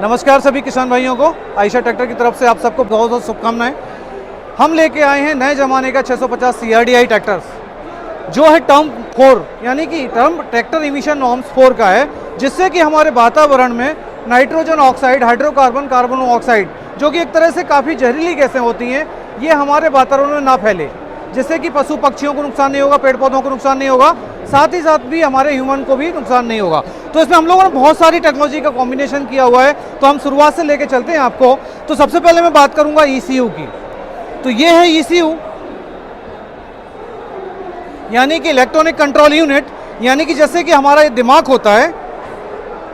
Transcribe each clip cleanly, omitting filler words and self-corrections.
नमस्कार सभी किसान भाइयों को, आयशा ट्रैक्टर की तरफ से आप सबको बहुत बहुत शुभकामनाएं। हम लेके आए हैं नए ज़माने का 650 CRDI ट्रैक्टर्स, जो है टर्म 4 यानी कि टर्म ट्रैक्टर इमिशन नॉर्म्स 4 का है, जिससे कि हमारे वातावरण में nitrogen oxide, hydrocarbon, carbon oxide, जो कि एक तरह से काफ़ी जहरीली गैसें होती हैं, ये हमारे वातावरण में ना फैले, जिससे कि पशु पक्षियों को नुकसान नहीं होगा, पेड़ पौधों को नुकसान नहीं होगा, साथ ही साथ भी हमारे ह्यूमन को भी नुकसान नहीं होगा। तो इसमें हम लोगों ने बहुत सारी टेक्नोलॉजी का कॉम्बिनेशन किया हुआ है, तो हम शुरुआत से लेके चलते हैं आपको। तो सबसे पहले मैं बात करूंगा ECU की। तो ये है ECU यानी कि इलेक्ट्रॉनिक कंट्रोल यूनिट, यानी कि जैसे कि हमारा ये दिमाग होता है,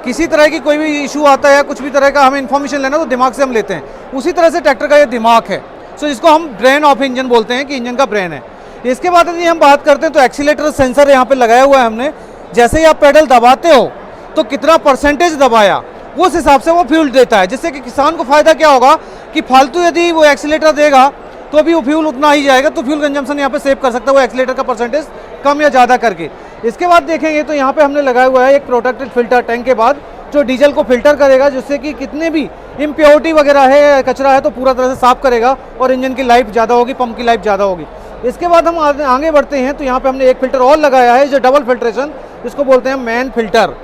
किसी तरह की कोई भी इशू आता है या कुछ भी तरह का हमें इन्फॉर्मेशन लेना तो दिमाग से हम लेते हैं, उसी तरह से ट्रैक्टर का ये दिमाग है। सो इसको हम ब्रेन ऑफ इंजन बोलते हैं कि इंजन का ब्रेन है। इसके बाद यदि हम बात करते हैं तो एक्सीलेटर सेंसर यहाँ पे लगाया हुआ है हमने। जैसे ही आप पेडल दबाते हो तो कितना परसेंटेज दबाया उस हिसाब से वो फ्यूल देता है, जिससे कि किसान को फायदा क्या होगा कि फालतू यदि वो एक्सीलेटर देगा तो भी वो फ्यूल उतना ही जाएगा, तो फ्यूल कंजम्पशन यहाँ पे सेव कर सकता है वो एक्सीलेटर का परसेंटेज कम या ज़्यादा करके। इसके बाद देखेंगे तो यहाँ पे हमने लगाया हुआ है एक प्रोटेक्टेड फिल्टर टैंक के बाद, जो डीजल को फिल्टर करेगा, जिससे कि कितने भी इम्प्योरिटी वगैरह है, कचरा है, तो पूरा तरह से साफ करेगा और इंजन की लाइफ ज़्यादा होगी, पंप की लाइफ ज़्यादा होगी। इसके बाद हम आगे बढ़ते हैं तो यहाँ पे हमने एक फिल्टर और लगाया है, जो डबल फिल्ट्रेशन, इसको बोलते हैं मैन फिल्टर।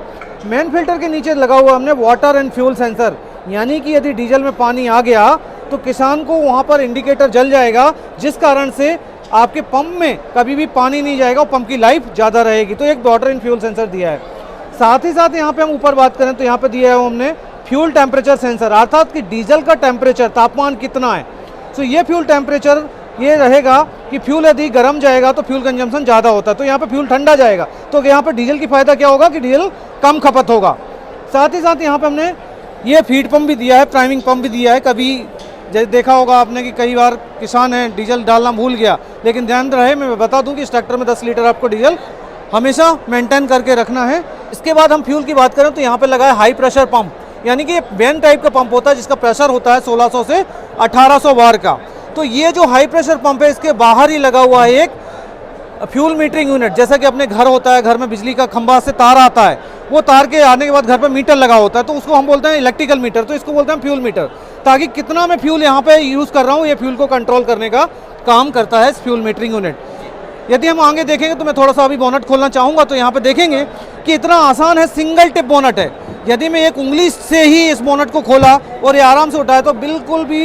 मैन फिल्टर के नीचे लगा हुआ हमने वाटर एंड फ्यूल सेंसर, यानी कि यदि डीजल में पानी आ गया तो किसान को वहाँ पर इंडिकेटर जल जाएगा, जिस कारण से आपके पंप में कभी भी पानी नहीं जाएगा और पंप की लाइफ ज़्यादा रहेगी। तो एक वाटर एंड फ्यूल सेंसर दिया है। साथ ही साथ यहाँ पे हम ऊपर बात करें तो यहाँ पे दिया है हमने फ्यूल टेम्परेचर सेंसर, अर्थात कि डीजल का टेम्परेचर, तापमान कितना है। सो ये फ्यूल टेम्परेचर ये रहेगा कि फ्यूल यदि गर्म जाएगा तो फ्यूल कंजम्पशन ज़्यादा होता है, तो यहाँ पे फ्यूल ठंडा जाएगा तो यहाँ पे डीजल की फ़ायदा क्या होगा कि डीजल कम खपत होगा। साथ ही साथ यहाँ पे हमने ये फीड पंप भी दिया है, प्राइमिंग पंप भी दिया है। कभी जैसे देखा होगा आपने कि कई बार किसान है डीजल डालना भूल गया, लेकिन ध्यान रहे मैं बता दूं कि इस ट्रैक्टर में 10 लीटर आपको डीजल हमेशा मेंटेन करके रखना है। इसके बाद हम फ्यूल की बात करें तो यहाँ पे लगा है हाई प्रेशर पंप, यानी कि वेन टाइप का पंप होता है जिसका प्रेशर होता है 1600 से 1800 बार का। तो ये जो हाई प्रेशर पंप है, इसके बाहर ही लगा हुआ है एक फ्यूल मीटरिंग यूनिट। जैसा कि अपने घर होता है, घर में बिजली का खंभा से तार आता है, वो तार के आने के बाद घर पर मीटर लगा होता है, तो उसको हम बोलते हैं इलेक्ट्रिकल मीटर, तो इसको बोलते हैं फ्यूल मीटर, ताकि कितना मैं फ्यूल यहाँ पे यूज़ कर रहा हूँ, ये फ्यूल को कंट्रोल करने का काम करता है फ्यूल मीटरिंग यूनिट। यदि हम आगे देखेंगे तो मैं थोड़ा सा अभी बोनट खोलना चाहूँगा, तो यहाँ पे देखेंगे कि इतना आसान है, सिंगल टिप बोनट है। यदि मैं एक उंगली से ही इस बोनट को खोला और ये आराम से उठाया तो बिल्कुल भी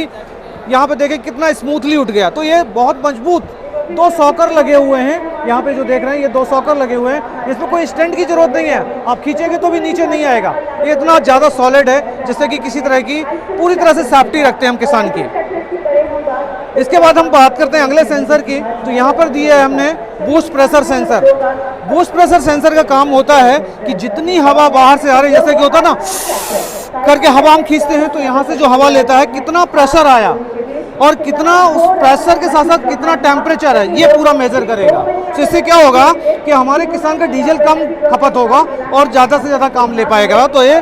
यहाँ पे देखें कितना स्मूथली उठ गया। तो ये बहुत मजबूत 2 सॉकर लगे हुए हैं, यहाँ पे जो देख रहे हैं ये 2 सॉकर लगे हुए हैं, इसमें कोई स्टैंड की जरूरत नहीं है, आप खींचेंगे तो भी नीचे नहीं आएगा। ये इतना ज़्यादा सॉलिड है जिससे कि किसी तरह की पूरी तरह से सेफ्टी रखते हैं हम किसान की। इसके बाद हम बात करते हैं अगले सेंसर की, तो यहाँ पर दिया है हमने boost pressure sensor. Boost pressure sensor का काम होता है कि जितनी हवा बाहर से आ रही है, जैसे कि होता है ना करके हवा हम खींचते हैं, तो यहाँ से जो हवा लेता है कितना प्रेशर आया और कितना उस प्रेशर के साथ साथ कितना टेम्परेचर है, ये पूरा मेजर करेगा। तो इससे क्या होगा कि हमारे किसान का डीजल कम खपत होगा और ज़्यादा से ज़्यादा काम ले पाएगा। तो ये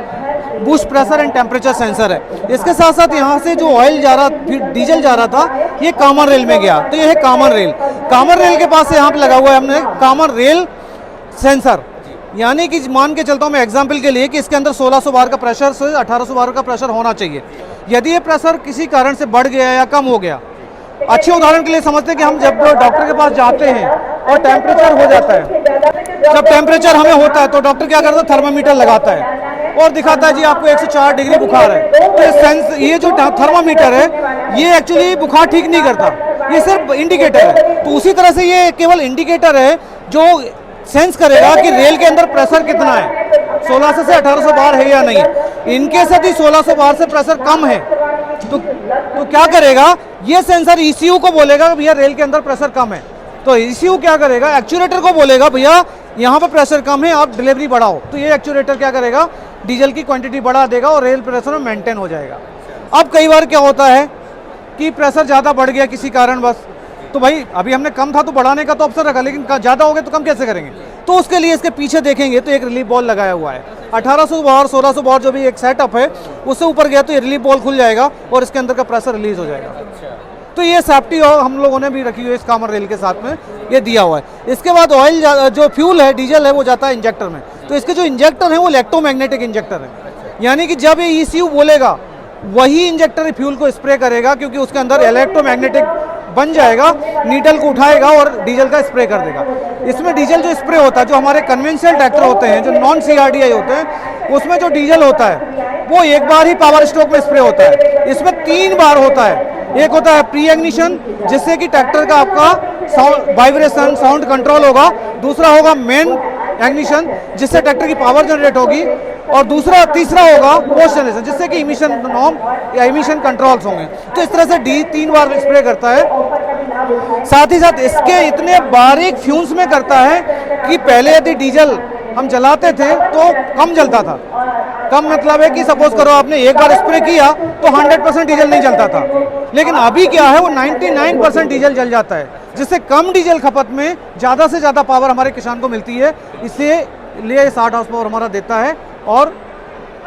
boost pressure and temperature sensor है। इसके साथ साथ यहाँ से जो ऑयल जा रहा, फिर डीजल जा रहा था, ये कॉमन रेल में गया, तो ये है कॉमन रेल। कॉमन रेल के पास से यहाँ पे लगा हुआ है हमने कॉमन रेल सेंसर, यानी कि मान के चलता हूँ मैं एग्जाम्पल के लिए कि इसके अंदर 1600 बार का प्रेशर से 1800 बार का प्रेशर होना चाहिए। यदि ये प्रेशर किसी कारण से बढ़ गया या कम हो गया, अच्छे उदाहरण के लिए समझते हैं कि हम जब डॉक्टर के पास जाते हैं और टेम्परेचर हो जाता है, जब टेम्परेचर हमें होता है तो डॉक्टर क्या करता है, थर्मामीटर लगाता है और दिखाता है जी आपको 104 डिग्री बुखार है। तो ये जो थर्मामीटर है ये एक्चुअली बुखार ठीक नहीं करता, ये सिर्फ इंडिकेटर है। तो उसी तरह से ये केवल इंडिकेटर है जो सेंस करेगा कि रेल के अंदर प्रेशर कितना है, 1600 से 1800 बार है या नहीं। इनके साथ ही 1600 बार से प्रेशर कम है तो क्या करेगा, ये सेंसर ECU को बोलेगा भैया रेल के अंदर प्रेशर कम है। तो ECU क्या करेगा, एक्चुएटर को बोलेगा भैया यहाँ पे प्रेशर कम है, आप डिलीवरी बढ़ाओ। तो ये एक्चुएटर क्या करेगा, डीजल की क्वांटिटी बढ़ा देगा और रेल प्रेशर में मेंटेन हो जाएगा। अब कई बार क्या होता है कि प्रेशर ज़्यादा बढ़ गया किसी कारण बस, तो भाई अभी हमने कम था तो बढ़ाने का तो ऑप्शन रखा, लेकिन ज़्यादा हो गया तो कम कैसे करेंगे। तो उसके लिए इसके पीछे देखेंगे तो एक रिलीफ बॉल लगाया हुआ है, 1800 बार 1600 बार जो भी एक सेटअप है उससे ऊपर गया तो ये रिलीफ बॉल खुल जाएगा और इसके अंदर का प्रेशर रिलीज हो जाएगा। तो ये सेफ्टी हम लोगों ने भी रखी हुई है इस कॉमन रेल के साथ में, ये दिया हुआ है। इसके बाद ऑयल जो फ्यूल है, डीजल है, वो जाता है इंजेक्टर में। तो इसके जो इंजेक्टर है वो इलेक्ट्रोमैग्नेटिक इंजेक्टर है, यानी कि जब ये ECU बोलेगा वही इंजेक्टर फ्यूल को स्प्रे करेगा, क्योंकि उसके अंदर इलेक्ट्रोमैग्नेटिक बन जाएगा, नीडल को उठाएगा और डीजल का स्प्रे कर देगा। इसमें डीजल जो स्प्रे होता है, जो हमारे कन्वेंशनल ट्रैक्टर होते हैं, जो नॉन CRDI होते हैं, उसमें जो डीजल होता है वो एक बार ही पावर स्ट्रोक में स्प्रे होता है। इसमें 3 बार होता है। एक होता है प्री इग्निशन, जिससे कि ट्रैक्टर का आपका साउंड वाइब्रेशन साउंड कंट्रोल होगा। दूसरा होगा मेन इग्निशन, जिससे ट्रैक्टर की पावर जनरेट होगी। और तीसरा होगा पोस्ट जनरेशन, जिससे कि इमिशन नॉर्म या इमिशन कंट्रोल्स होंगे। तो इस तरह से 3 बार स्प्रे करता है। साथ ही साथ इसके इतने बारीक फ्यूम्स में करता है कि पहले यदि डीजल हम जलाते थे तो कम जलता था। कम मतलब है कि सपोज करो आपने एक बार स्प्रे किया तो 100% डीजल नहीं जलता था, लेकिन अभी क्या है वो 99% डीजल जल जाता है, जिससे कम डीजल खपत में ज़्यादा से ज़्यादा पावर हमारे किसान को मिलती है। इससे लिए 60 हॉर्स पावर हमारा देता है। और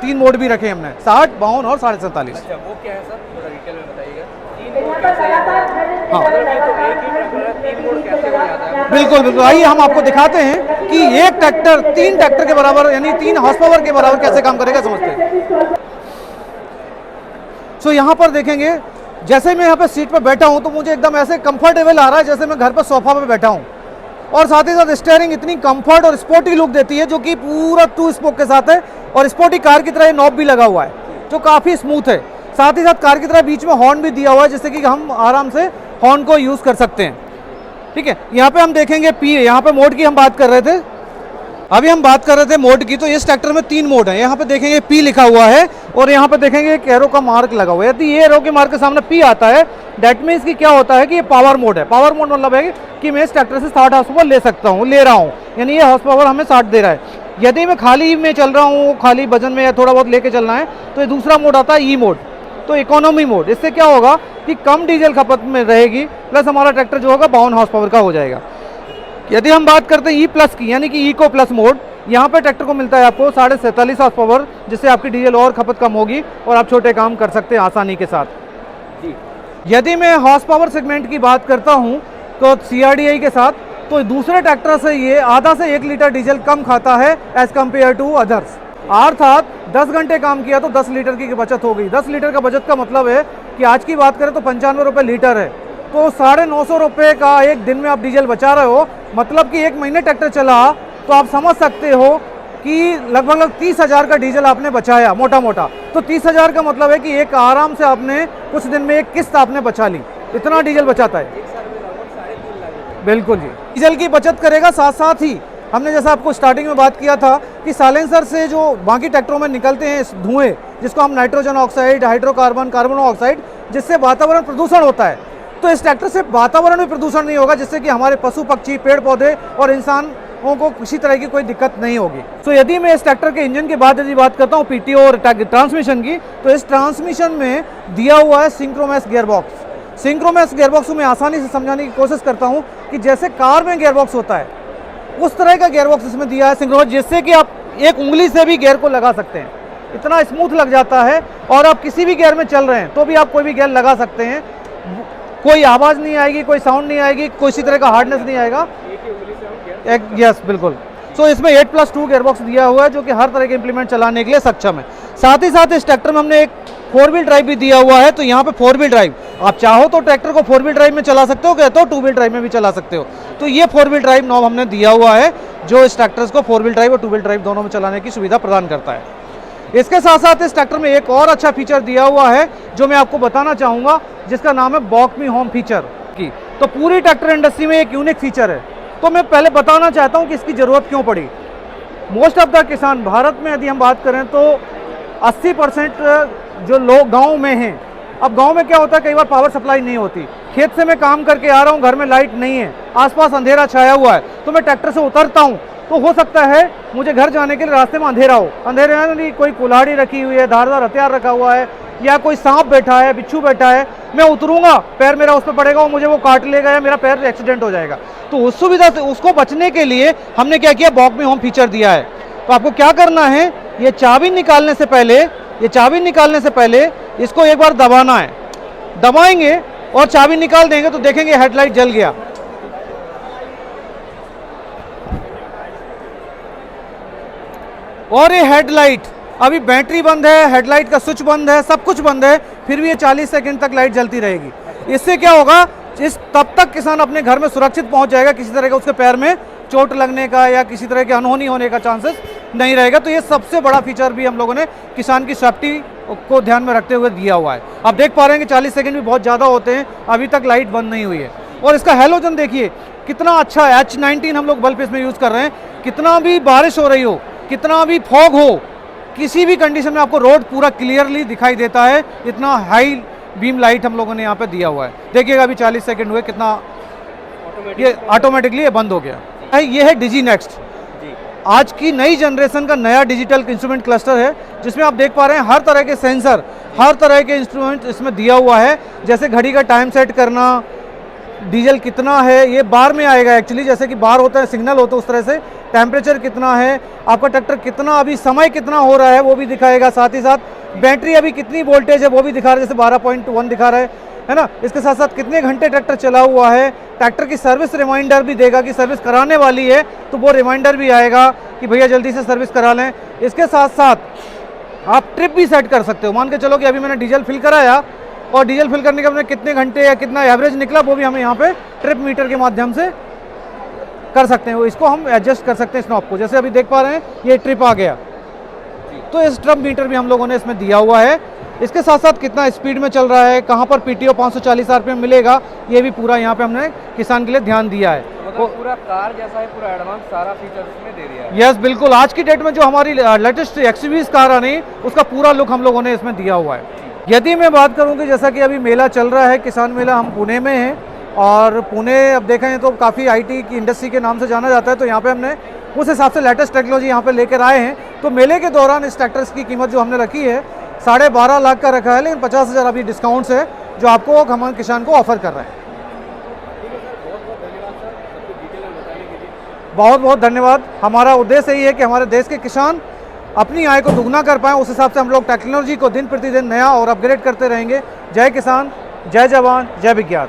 3 मोड भी रखे हमने, 60, 52 और 47.5। अच्छा, वो क्या है सर, थोड़ा डिटेल में बताइएगा। 3 मोड कैसे है? हाँ, अगर मैं तो एक ही ट्रैक्टर 3 मोड कैसे हो जाता है? बिल्कुल बिल्कुल, आइए हम आपको दिखाते हैं कि एक ट्रैक्टर 3 ट्रैक्टर के बराबर यानी 3 हॉर्स पावर के बराबर कैसे काम करेगा, समझते हैं। सो यहाँ पर देखेंगे, जैसे मैं यहाँ पे सीट पे बैठा हूँ तो मुझे एकदम ऐसे कंफर्टेबल आ रहा है जैसे मैं घर पर सोफा पे बैठा हूँ। और साथ ही साथ स्टीयरिंग इतनी कंफर्ट और स्पोर्टी लुक देती है, जो कि पूरा 2 स्पोक के साथ है। और स्पोर्टी कार की तरह नॉब भी लगा हुआ है, जो काफ़ी स्मूथ है। साथ ही साथ कार की तरह बीच में हॉर्न भी दिया हुआ है, जिससे कि हम आराम से हॉर्न को यूज़ कर सकते हैं। ठीक है, यहाँ पे हम देखेंगे यहाँ पे मोड की हम बात कर रहे थे, अभी हम बात कर रहे थे मोड की। तो इस ट्रैक्टर में 3 मोड है। यहाँ पे देखेंगे P लिखा हुआ है और यहाँ पे देखेंगे एक एरो का मार्क लगा हुआ है। यदि ये एरो के मार्क के सामने P आता है, डेट मीन्स कि क्या होता है कि ये पावर मोड है। पावर मोड मतलब है कि मैं इस ट्रैक्टर से 60 हॉर्स पावर ले सकता हूँ, ले रहा हूँ, यानी ये हॉर्स पावर हमें 60 दे रहा है। यदि मैं खाली में चल रहा हूँ, खाली वजन में या थोड़ा बहुत लेके चलना है, तो ये दूसरा मोड आता है E मोड, तो इकोनॉमी मोड। इससे क्या होगा कि कम डीजल खपत में रहेगी, प्लस हमारा ट्रैक्टर जो होगा 52 हॉर्स पावर का हो जाएगा। यदि हम बात करते हैं E+ की, यानी कि इको प्लस मोड, यहाँ पे ट्रैक्टर को मिलता है आपको 47.5 हॉर्स पावर, जिससे आपकी डीजल और खपत कम होगी और आप छोटे काम कर सकते हैं आसानी के साथ जी। यदि मैं हॉर्स पावर सेगमेंट की बात करता हूँ तो CRDI के साथ, तो दूसरे ट्रैक्टर से ये आधा से 1 लीटर डीजल कम खाता है एज कम्पेयर टू अदर्स। अर्थात 10 घंटे काम किया तो 10 लीटर की बचत हो गई। 10 लीटर का बचत का मतलब है कि आज की बात करें तो 95 रुपये लीटर है, तो 950 रुपये का एक दिन में आप डीजल बचा रहे हो। मतलब कि 1 महीने ट्रैक्टर चला तो आप समझ सकते हो कि लगभग 30,000 का डीजल आपने बचाया मोटा मोटा। तो 30,000 का मतलब है कि एक आराम से आपने कुछ दिन में एक किस्त आपने बचा ली, इतना डीजल बचाता है। बिल्कुल जी, डीजल की बचत करेगा। साथ साथ ही हमने जैसा आपको स्टार्टिंग में बात किया था कि साइलेंसर से जो बाकी ट्रैक्टरों में निकलते हैं धुएं, जिसको हम nitrogen oxide, hydrocarbon, carbon oxide, जिससे वातावरण प्रदूषण होता है, तो इस ट्रैक्टर से वातावरण में प्रदूषण नहीं होगा, जिससे कि हमारे पशु पक्षी, पेड़ पौधे और इंसानों को किसी तरह की कोई दिक्कत नहीं होगी। तो यदि मैं इस ट्रैक्टर के इंजन के बाद यदि बात करता हूँ PTO और ट्रांसमिशन की, तो इस ट्रांसमिशन में दिया हुआ है सिंक्रोमैस गियरबॉक्स। सिंक्रोमैस गियरबॉक्स में आसानी से समझाने की कोशिश करता हूँ कि जैसे कार में गियरबॉक्स होता है, उस तरह का गियरबॉक्स इसमें दिया है सिंक्रोमैस, जिससे कि आप एक उंगली से भी गियर को लगा सकते हैं। इतना स्मूथ लग जाता है और आप किसी भी गियर में चल रहे हैं तो भी आप कोई भी गियर लगा सकते हैं, कोई आवाज़ नहीं आएगी, कोई साउंड नहीं आएगी, किसी तरह का हार्डनेस नहीं आएगा। यस बिल्कुल। सो इसमें 8+2 गियरबॉक्स दिया हुआ है, जो कि हर तरह के इंप्लीमेंट चलाने के लिए सक्षम है। साथ ही साथ इस ट्रैक्टर में हमने एक 4 व्हील ड्राइव भी दिया हुआ है। तो यहाँ पे 4 व्हील ड्राइव, आप चाहो तो ट्रैक्टर को 4 व्हील ड्राइव में चला सकते हो, कहते हो 2 व्हील ड्राइव में भी चला सकते हो। तो ये 4 व्हील ड्राइव नॉब हमने दिया हुआ है, जो इस ट्रैक्टर्स को 4 व्हील ड्राइव और 2 व्हील ड्राइव दोनों में चलाने की सुविधा प्रदान करता है। इसके साथ साथ इस ट्रैक्टर में एक और अच्छा फीचर दिया हुआ है, जो मैं आपको बताना चाहूँगा, जिसका नाम है वॉक मी होम फीचर की। तो पूरी ट्रैक्टर इंडस्ट्री में एक यूनिक फीचर है। तो मैं पहले बताना चाहता हूँ कि इसकी ज़रूरत क्यों पड़ी। मोस्ट ऑफ द किसान, भारत में यदि हम बात करें तो 80% जो लोग गांव में हैं। अब गांव में क्या होता है, कई बार पावर सप्लाई नहीं होती, खेत से मैं काम करके आ रहा हूँ, घर में लाइट नहीं है, आसपास अंधेरा छाया हुआ है, तो मैं ट्रैक्टर से उतरता हूँ तो हो सकता है मुझे घर जाने के लिए रास्ते में अंधेरा हो। अंधेरे में कोई कुल्हाड़ी रखी हुई है, धारदार हथियार रखा हुआ है, या कोई सांप बैठा है, बिच्छू बैठा है, मैं उतरूंगा, पैर मेरा उस पर पड़ेगा और मुझे वो काट लेगा या मेरा पैर एक्सीडेंट हो जाएगा। तो उस सुविधा से उसको बचने के लिए हमने क्या किया, वॉक मी होम फीचर दिया है। तो आपको क्या करना है, ये चाबी निकालने से पहले इसको एक बार दबाना है। दबाएंगे और चाबी निकाल देंगे तो देखेंगे हेडलाइट जल गया। और ये हेडलाइट अभी बैटरी बंद है, हेडलाइट का स्विच बंद है, सब कुछ बंद है, फिर भी ये 40 सेकंड तक लाइट जलती रहेगी। इससे क्या होगा, इस तब तक किसान अपने घर में सुरक्षित पहुंच जाएगा, किसी तरह का उसके पैर में चोट लगने का या किसी तरह की अनहोनी होने का चांसेस नहीं रहेगा। तो ये सबसे बड़ा फीचर भी हम लोगों ने किसान की सेफ्टी को ध्यान में रखते हुए दिया हुआ है। आप देख पा रहे हैं कि 40 सेकंड भी बहुत ज़्यादा होते हैं, अभी तक लाइट बंद नहीं हुई है। और इसका हैलोजन देखिए कितना अच्छा है, H19 हम लोग बल्ब इसमें यूज़ कर रहे हैं। कितना भी बारिश हो रही हो, कितना भी फॉग हो, किसी भी कंडीशन में आपको रोड पूरा क्लियरली दिखाई देता है। इतना हाई बीम लाइट हम लोगों ने यहाँ पे दिया हुआ है। देखिएगा अभी 40 सेकंड हुए, कितना ये ऑटोमेटिकली ये बंद हो गया। ये है डिजी नेक्स्ट, आज की नई जनरेशन का नया डिजिटल इंस्ट्रूमेंट क्लस्टर है, जिसमें आप देख पा रहे हैं हर तरह के सेंसर, हर तरह के इंस्ट्रूमेंट इसमें दिया हुआ है। जैसे घड़ी का टाइम सेट करना, डीजल कितना है ये बार में आएगा एक्चुअली, जैसे कि बार होता है सिग्नल होता है उस तरह से। टेम्परेचर कितना है, आपका ट्रैक्टर कितना अभी समय कितना हो रहा है वो भी दिखाएगा। साथ ही साथ बैटरी अभी कितनी वोल्टेज है वो भी दिखा रहा है, जैसे 12.1 दिखा रहा है ना। इसके साथ साथ कितने घंटे ट्रैक्टर चला हुआ है, ट्रैक्टर की सर्विस रिमाइंडर भी देगा कि सर्विस कराने वाली है, तो वो रिमाइंडर भी आएगा कि भैया जल्दी से सर्विस करा लें। इसके साथ साथ आप ट्रिप भी सेट कर सकते हो। मान के चलो कि अभी मैंने डीजल फिल कराया और डीजल फिल करने के बाद कितने घंटे या कितना एवरेज निकला वो भी हमें यहाँ पे ट्रिप मीटर के माध्यम से कर सकते हैं। इसको हम एडजस्ट कर सकते हैं स्नॉप को। जैसे अभी देख पा रहे हैं ये ट्रिप आ गया, तो इस ट्रिप मीटर भी हम लोगों ने इसमें दिया हुआ है। इसके साथ साथ कितना स्पीड में चल रहा है, कहाँ पर पीटीओ 540 आरपीएम मिलेगा, ये भी पूरा यहाँ पे हमने किसान के लिए ध्यान दिया है। मतलब पूरा कार जैसा है, पूरा एडवांस सारा फीचर इसमें दे दिया है। यस बिल्कुल, आज की डेट में जो हमारी लेटेस्ट एक्सयूवीज कार आनी उसका पूरा लुक हम लोगों ने इसमें दिया हुआ है। यदि मैं बात करूं कि जैसा कि अभी मेला चल रहा है, किसान मेला, हम पुणे में हैं और पुणे अब देखें तो काफ़ी आईटी की इंडस्ट्री के नाम से जाना जाता है, तो यहाँ पे हमने उस हिसाब से लेटेस्ट टेक्नोलॉजी यहाँ पे लेकर आए हैं। तो मेले के दौरान इस ट्रैक्टर्स की कीमत जो हमने रखी है 12.5 लाख का रखा है, लेकिन 50,000 अभी डिस्काउंट्स है जो आपको हम किसान को ऑफर कर रहे हैं। बहुत बहुत धन्यवाद। हमारा उद्देश्य यही है कि हमारे देश के किसान अपनी आय को दुगना कर पाएँ, उस हिसाब से हम लोग टेक्नोलॉजी को दिन प्रतिदिन नया और अपग्रेड करते रहेंगे। जय किसान, जय जवान, जय विज्ञान।